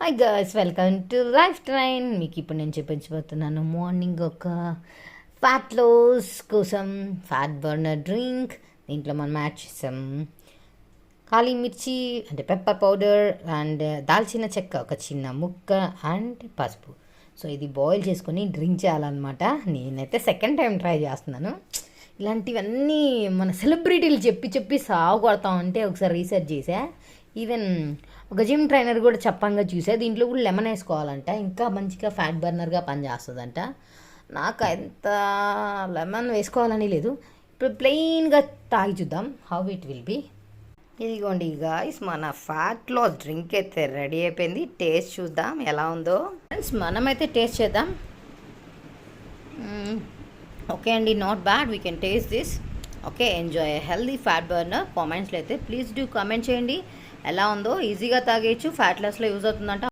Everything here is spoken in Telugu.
Hi girls, welcome to life train. మీకు ఇప్పుడు నేను చూపించబోతున్నాను మార్నింగ్ ఒక ఫ్యాట్ లాస్ కోసం ఫ్యాట్ బర్నర్ డ్రింక్. దీంట్లో మనం యాడ్ చేసాం కాళీ మిర్చి అంటే పెప్పర్ పౌడర్ అండ్ దాల్చిన చెక్క ఒక చిన్న ముక్క అండ్ పసుపు. సో ఇది బాయిల్ చేసుకొని డ్రింక్ చేయాలన్నమాట. నేనైతే సెకండ్ టైం ట్రై చేస్తున్నాను. ఇలాంటివన్నీ మన సెలబ్రిటీలు చెప్పి చెప్పి సాగు కొడతాం అంటే ఒకసారి రీసెర్చ్ చేసా. ఈవెన్ ఒక జిమ్ ట్రైనర్ కూడా చెప్పంగా చూసా. దీంట్లో కూడా లెమన్ వేసుకోవాలంట, ఇంకా మంచిగా ఫ్యాట్ బర్నర్గా పనిచేస్తుందంట. నాకు ఎంత లెమన్ వేసుకోవాలని లేదు. ఇప్పుడు ప్లెయిన్గా తాగి చూద్దాం హౌ ఇట్ విల్ బి. ఇదిగోండి గాయ్స్, మన ఫ్యాట్ లాస్ డ్రింక్ అయితే రెడీ అయిపోయింది. టేస్ట్ చూద్దాం ఎలా ఉందో. ఫ్రెండ్స్ మనమైతే టేస్ట్ చేద్దాం. ఓకే అండి, not bad, we can taste this. Okay, enjoy healthy fat burner. కామెంట్స్లో అయితే ప్లీజ్ డూ కామెంట్ చేయండి ఎలా ఉందో. ఈజీగా తాగేయచ్చు, ఫ్యాట్ లాస్లో యూజ్ అవుతుందంట.